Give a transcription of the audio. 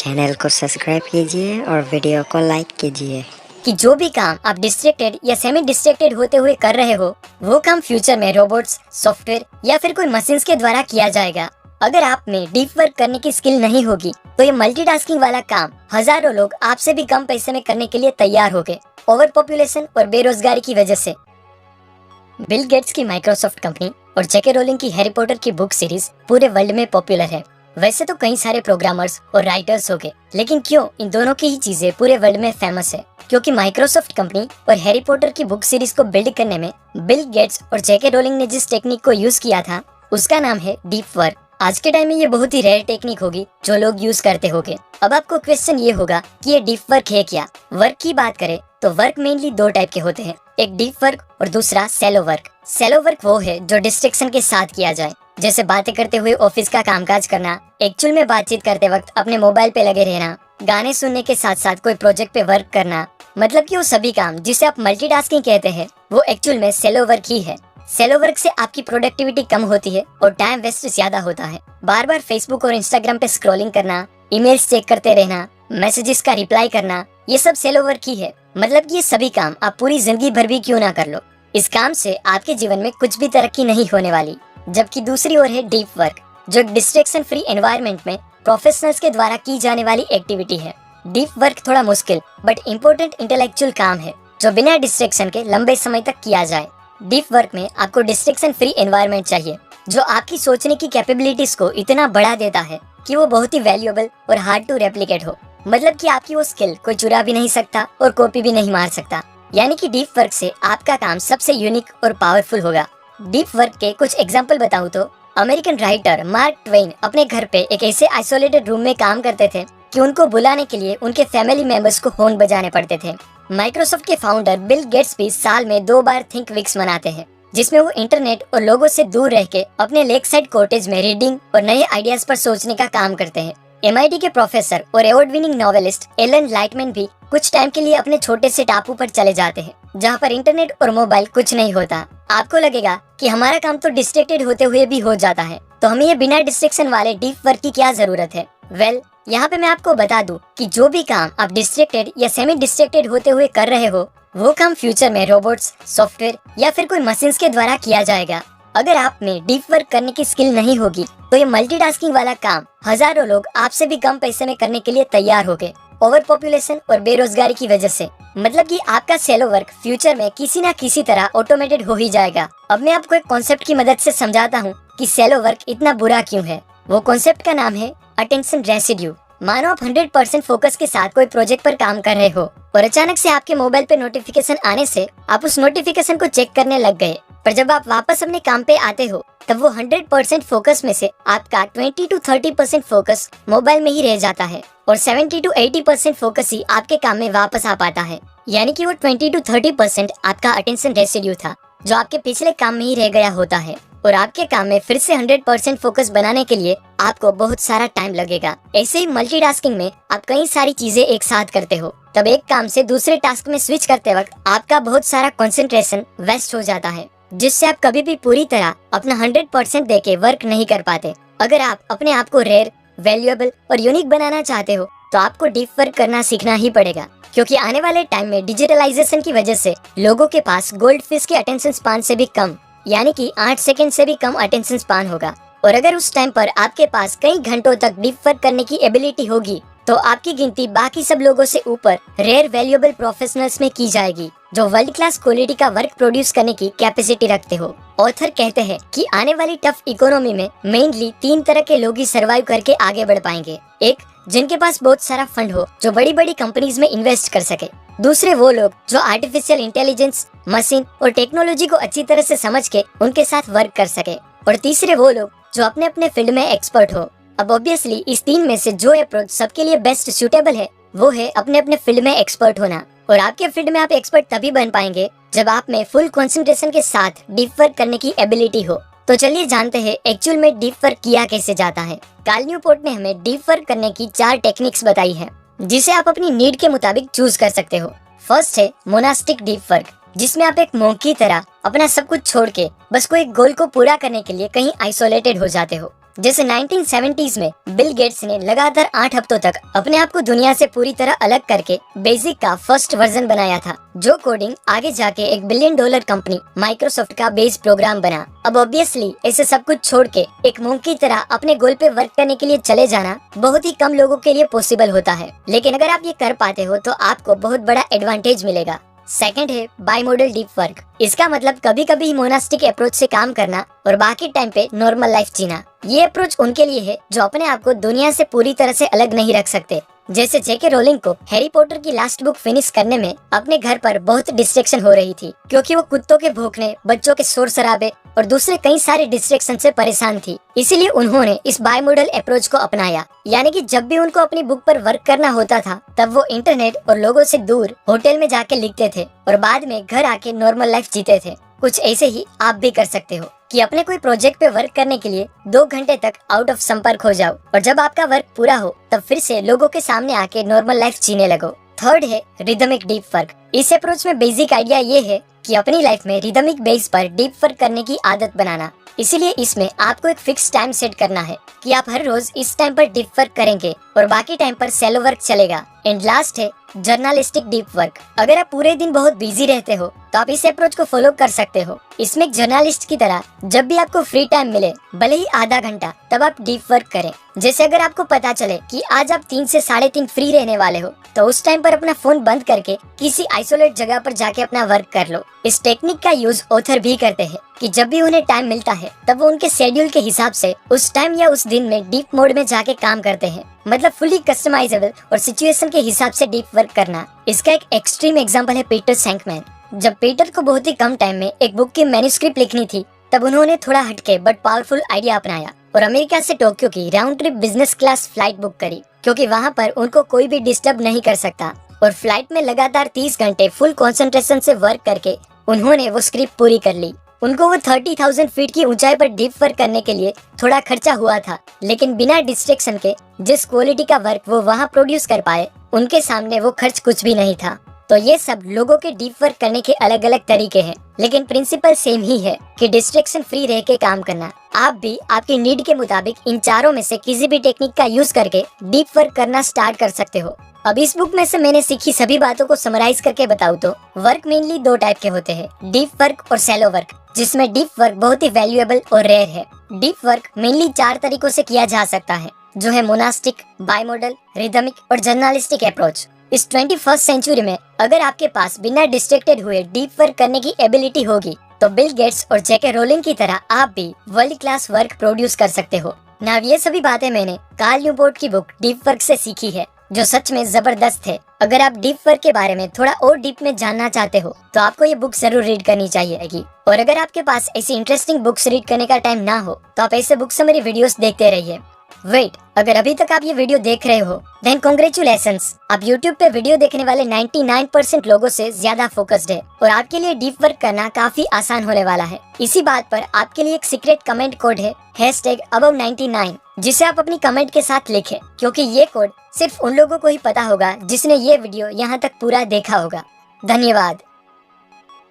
Channel को subscribe कीजिए और वीडियो को लाइक कीजिए। कि जो भी काम आप डिस्ट्रैक्टेड या सेमी डिस्ट्रैक्टेड होते हुए कर रहे हो, वो काम फ्यूचर में रोबोट्स, सॉफ्टवेयर या फिर कोई मशीन्स के द्वारा किया जाएगा। अगर आप में डीप वर्क करने की स्किल नहीं होगी तो ये मल्टीटास्किंग वाला काम हजारों लोग आपसे भी कम पैसे में करने के लिए तैयार हो गए, ओवर पॉपुलेशन और बेरोजगारी की वजह से। बिल गेट्स की माइक्रोसॉफ्ट कंपनी और जेके रोलिंग की हैरी पॉटर की बुक सीरीज पूरे वर्ल्ड में पॉपुलर है। वैसे तो कई सारे प्रोग्रामर्स और राइटर्स हो गए, लेकिन क्यों इन दोनों की ही चीजें पूरे वर्ल्ड में फेमस है? क्योंकि माइक्रोसॉफ्ट कंपनी और हैरी पॉटर की बुक सीरीज को बिल्ड करने में बिल गेट्स और जेके रोलिंग ने जिस टेक्निक को यूज किया था उसका नाम है डीप वर्क। आज के टाइम में ये बहुत ही रेयर टेक्निक होगी जो लोग यूज करते होंगे। अब आपको क्वेश्चन ये होगा कि ये डीप वर्क है क्या? वर्क की बात करें तो वर्क मेनली दो टाइप के होते हैं, एक डीप वर्क और दूसरा सैलो वर्क। सैलो वर्क वो है जो डिस्ट्रैक्शन के साथ किया जाए, जैसे बातें करते हुए ऑफिस का कामकाज करना, एक्चुअल में बातचीत करते वक्त अपने मोबाइल पे लगे रहना, गाने सुनने के साथ साथ कोई प्रोजेक्ट पे वर्क करना। मतलब कि वो सभी काम जिसे आप मल्टीटास्किंग कहते हैं वो एक्चुअल में सैलो वर्क ही है। सैलो वर्क से आपकी प्रोडक्टिविटी कम होती है और टाइम वेस्ट ज्यादा होता है। बार बार फेसबुक और इंस्टाग्राम पे स्क्रॉलिंग करना, ईमेल्स चेक करते रहना, मैसेजेस का रिप्लाई करना, ये सब सैलो वर्क ही है। मतलब कि ये सभी काम आप पूरी जिंदगी भर भी क्यों ना कर लो, इस काम से आपके जीवन में कुछ भी तरक्की नहीं होने वाली। जबकि दूसरी ओर है डीप वर्क, जो डिस्ट्रैक्शन फ्री एनवायरनमेंट में प्रोफेशनल्स के द्वारा की जाने वाली एक्टिविटी है। डीप वर्क थोड़ा मुश्किल बट इम्पोर्टेंट इंटेलेक्चुअल काम है जो बिना डिस्ट्रैक्शन के लंबे समय तक किया जाए। डीप वर्क में आपको डिस्ट्रैक्शन फ्री एनवायरनमेंट चाहिए जो आपकी सोचने की कैपेबिलिटीज को इतना बढ़ा देता है कि वो बहुत ही वैल्यूएबल और हार्ड टू रेप्लिकेट हो। मतलब कि आपकी वो स्किल कोई चुरा भी नहीं सकता और कॉपी भी नहीं मार सकता। यानी कि डीप वर्क से आपका काम सबसे यूनिक और पावरफुल होगा। डीप वर्क के कुछ एग्जाम्पल बताऊं तो अमेरिकन राइटर मार्क ट्वेन अपने घर पे एक ऐसे आइसोलेटेड रूम में काम करते थे कि उनको बुलाने के लिए उनके फैमिली मेंबर्स को हॉर्न बजाने पड़ते थे। माइक्रोसॉफ्ट के फाउंडर बिल गेट्स भी साल में 2 बार थिंक वीक्स मनाते हैं, जिसमें वो इंटरनेट और लोगों से दूर रह के अपने लेक साइड कॉटेज में रीडिंग और नए आइडियाज पर सोचने का काम करते हैं। MIT के प्रोफेसर और award winning novelist Alan Lightman भी कुछ टाइम के लिए अपने छोटे से टापू पर चले जाते हैं जहाँ पर इंटरनेट और मोबाइल कुछ नहीं होता। आपको लगेगा कि हमारा काम तो डिस्ट्रैक्टेड होते हुए भी हो जाता है, तो हमें ये बिना डिस्ट्रैक्शन वाले डीप वर्क की क्या जरूरत है? यहाँ पे मैं आपको बता दूं कि जो भी काम आप डिस्ट्रैक्टेड या सेमी डिस्ट्रैक्टेड होते हुए कर रहे हो वो काम फ्यूचर में रोबोट्स, सॉफ्टवेयर या फिर कोई मशीन्स के द्वारा किया जाएगा। अगर आप में डीप वर्क करने की स्किल नहीं होगी तो ये मल्टीटास्किंग वाला काम हजारों लोग आपसे भी कम पैसे में करने के लिए तैयार हो गए, ओवर पॉपुलेशन और बेरोजगारी की वजह से। मतलब कि आपका सैलो वर्क फ्यूचर में किसी न किसी तरह ऑटोमेटेड हो ही जाएगा। अब मैं आपको एक कॉन्सेप्ट की मदद से समझाता हूँ कि सैलो वर्क इतना बुरा क्यों है। वो कॉन्सेप्ट का नाम है अटेंशन रेसिड्यू। मानो आप 100% फोकस के साथ कोई प्रोजेक्ट पर काम कर रहे हो और अचानक से आपके मोबाइल पे नोटिफिकेशन आने से आप उस नोटिफिकेशन को चेक करने लग गए, पर जब आप वापस अपने काम पे आते हो तब वो 100% फोकस में से आपका 20 to 30% फोकस मोबाइल में ही रह जाता है और 70 to 80% फोकस ही आपके काम में वापस आ पाता है। यानी कि वो 20 to 30% आपका अटेंशन रेसिड्यू था जो आपके पिछले काम में ही रह गया होता है, और आपके काम में फिर से 100% फोकस बनाने के लिए आपको बहुत सारा टाइम लगेगा। ऐसे ही मल्टीटास्किंग में आप कई सारी चीजें एक साथ करते हो, तब एक काम से दूसरे टास्क में स्विच करते वक्त आपका बहुत सारा कंसंट्रेशन वेस्ट हो जाता है, जिससे आप कभी भी पूरी तरह अपना 100% देके वर्क नहीं कर पाते। अगर आप अपने आप को रेयर, वैल्यूएबल और यूनिक बनाना चाहते हो तो आपको डीप वर्क करना सीखना ही पड़ेगा, क्योंकि आने वाले टाइम में डिजिटलाइजेशन की वजह से लोगों के पास गोल्ड फिश के अटेंशन स्पान से भी कम, यानी कि 8 सेकंड से भी कम अटेंशन स्पान होगा। और अगर उस टाइम पर आपके पास कई घंटों तक डीप वर्क करने की एबिलिटी होगी तो आपकी गिनती बाकी सब लोगों से ऊपर रेयर वैल्यूएबल प्रोफेशनल्स में की जाएगी जो वर्ल्ड क्लास क्वालिटी का वर्क प्रोड्यूस करने की कैपेसिटी रखते हो। ऑथर कहते हैं कि आने वाली टफ इकोनॉमी में मेनली 3 तरह के लोग ही सर्वाइव करके आगे बढ़ पाएंगे। एक, जिनके पास बहुत सारा फंड हो जो बड़ी बड़ी कंपनीज में इन्वेस्ट कर सके। दूसरे, वो लोग जो आर्टिफिशियल इंटेलिजेंस, मशीन और टेक्नोलॉजी को अच्छी तरह से समझ के उनके साथ वर्क कर सके। और तीसरे, वो लोग जो अपने अपने फील्ड में एक्सपर्ट हो। अब ऑब्वियसली इस 3 में से जो अप्रोच सबके लिए बेस्ट सूटेबल है वो है अपने अपने फील्ड में एक्सपर्ट होना। और आपके फील्ड में आप एक्सपर्ट तभी बन पाएंगे जब आप में फुल कंसंट्रेशन के साथ डीप वर्क करने की एबिलिटी हो। तो चलिए जानते हैं एक्चुअल में डीप वर्क किया कैसे जाता है। काल न्यूपोर्ट ने हमें डीप वर्क करने की 4 टेक्निक्स बताई है जिसे आप अपनी नीड के मुताबिक चूज कर सकते हो। फर्स्ट है मोनास्टिक डीप वर्क, जिसमें आप एक मोंक की तरह अपना सब कुछ छोड़ के बस कोई गोल को पूरा करने के लिए कहीं आइसोलेटेड हो जाते हो। जैसे 1970s में बिल गेट्स ने लगातार 8 हफ्तों तक अपने आप को दुनिया से पूरी तरह अलग करके बेसिक का फर्स्ट वर्जन बनाया था, जो कोडिंग आगे जाके $1 बिलियन कंपनी माइक्रोसॉफ्ट का बेस प्रोग्राम बना। अब ऑब्वियसली ऐसे सब कुछ छोड़ के एक मोंक की तरह अपने गोल पे वर्क करने के लिए चले जाना बहुत ही कम लोगों के लिए पॉसिबल होता है, लेकिन अगर आप ये कर पाते हो तो आपको बहुत बड़ा एडवांटेज मिलेगा। सेकंड है बाइमोडल डीप वर्क। इसका मतलब कभी कभी मोनास्टिक अप्रोच से काम करना और बाकी टाइम पे नॉर्मल लाइफ जीना। ये अप्रोच उनके लिए है जो अपने आप को दुनिया से पूरी तरह से अलग नहीं रख सकते। जैसे जेके रोलिंग को हैरी पॉटर की लास्ट बुक फिनिश करने में अपने घर पर बहुत डिस्ट्रैक्शन हो रही थी, क्योंकि वो कुत्तों के भौंकने, बच्चों के शोर शराबे और दूसरे कई सारे डिस्ट्रैक्शन से परेशान थी। इसीलिए उन्होंने इस बाइमोडल अप्रोच को अपनाया, यानी कि जब भी उनको अपनी बुक पर वर्क करना होता था तब वो इंटरनेट और लोगों से दूर होटल में जाके लिखते थे और बाद में घर आके नॉर्मल लाइफ जीते थे। कुछ ऐसे ही आप भी कर सकते हो कि अपने कोई प्रोजेक्ट पे वर्क करने के लिए 2 घंटे तक आउट ऑफ संपर्क हो जाओ और जब आपका वर्क पूरा हो तब फिर से लोगों के सामने आके नॉर्मल लाइफ जीने लगो। थर्ड है रिदमिक डीप वर्क। इस अप्रोच में बेसिक आइडिया ये है कि अपनी लाइफ में रिदमिक बेस पर डीप वर्क करने की आदत बनाना। इसीलिए इसमें आपको एक फिक्स टाइम सेट करना है कि आप हर रोज इस टाइम पर डीप वर्क करेंगे और बाकी टाइम पर सेलो वर्क चलेगा। एंड लास्ट है जर्नलिस्टिक डीप वर्क। अगर आप पूरे दिन बहुत बिजी रहते हो तो आप इस अप्रोच को फॉलो कर सकते हो। इसमें एक जर्नलिस्ट की तरह जब भी आपको फ्री टाइम मिले, भले ही आधा घंटा, तब आप डीप वर्क करें। जैसे अगर आपको पता चले कि आज आप 3 से 3:30 फ्री रहने वाले हो तो उस टाइम पर अपना फोन बंद करके किसी आइसोलेट जगह पर जाके अपना वर्क कर लो। इस टेक्निक का यूज ऑथर भी करते हैं कि जब भी उन्हें टाइम मिलता है तब वो उनके शेड्यूल के हिसाब से उस टाइम या उस दिन में डीप मोड में जाके काम करते हैं। मतलब फुली कस्टमाइजेबल और सिचुएशन के हिसाब से डीप वर्क करना। इसका एक एक्सट्रीम एग्जांपल है पीटर सैंकमैन। जब पीटर को बहुत ही कम टाइम में एक बुक की मैन्युस्क्रिप्ट लिखनी थी तब उन्होंने थोड़ा हटके बट पावरफुल आइडिया अपनाया और अमेरिका से टोक्यो की round trip business class flight book करी, क्योंकि वहाँ पर उनको कोई भी डिस्टर्ब नहीं कर सकता। और फ्लाइट में लगातार 30 घंटे फुल कंसंट्रेशन से वर्क करके उन्होंने वो स्क्रिप्ट पूरी कर ली। उनको वो 30,000 फीट की ऊंचाई पर डीप वर्क करने के लिए थोड़ा खर्चा हुआ था, लेकिन बिना डिस्ट्रैक्शन के जिस क्वालिटी का वर्क वो वहाँ प्रोड्यूस कर पाए, उनके सामने वो खर्च कुछ भी नहीं था। तो ये सब लोगों के डीप वर्क करने के अलग अलग तरीके हैं, लेकिन प्रिंसिपल सेम ही है कि डिस्ट्रैक्शन फ्री रह के काम करना। आप भी आपकी नीड के मुताबिक इन चारों में से किसी भी टेक्निक का यूज करके डीप वर्क करना स्टार्ट कर सकते हो। अब इस बुक में से मैंने सीखी सभी बातों को समराइज करके बताऊं तो वर्क मेनली 2 टाइप के होते हैं, डीप वर्क और सैलो वर्क, जिसमें डीप वर्क बहुत ही वैल्यूएबल और रेयर है। डीप वर्क मेनली 4 तरीकों से किया जा सकता है, जो है मोनास्टिक, बाइमोडल, रिदमिक और जर्नलिस्टिक अप्रोच। इस 21st सेंचुरी में अगर आपके पास बिना डिस्ट्रैक्टेड हुए डीप वर्क करने की एबिलिटी होगी तो बिल गेट्स और जेके रोलिंग की तरह आप भी वर्ल्ड क्लास वर्क प्रोड्यूस कर सकते हो। ना ये सभी बातें मैंने कार्ल न्यूपोर्ट की बुक डीप वर्क से सीखी है, जो सच में जबरदस्त है। अगर आप डीप वर्क के बारे में थोड़ा और डीप में जानना चाहते हो तो आपको ये बुक जरूर रीड करनी चाहिए। और अगर आपके पास ऐसी इंटरेस्टिंग बुक्स रीड करने का टाइम ना हो तो आप ऐसे बुक समरी वीडियोस देखते रहिए। वेट, अगर अभी तक आप ये वीडियो देख रहे हो देन कांग्रेचुलेशंस, आप YouTube पे वीडियो देखने वाले 99% लोगों से ज्यादा फोकस्ड है और आपके लिए डीप वर्क करना काफी आसान होने वाला है। इसी बात पर आपके लिए एक सीक्रेट कमेंट कोड है #above99, जिसे आप अपनी कमेंट के साथ लिखें, क्योंकि ये कोड सिर्फ उन लोगों को ही पता होगा जिसने ये वीडियो यहाँ तक पूरा देखा होगा। धन्यवाद।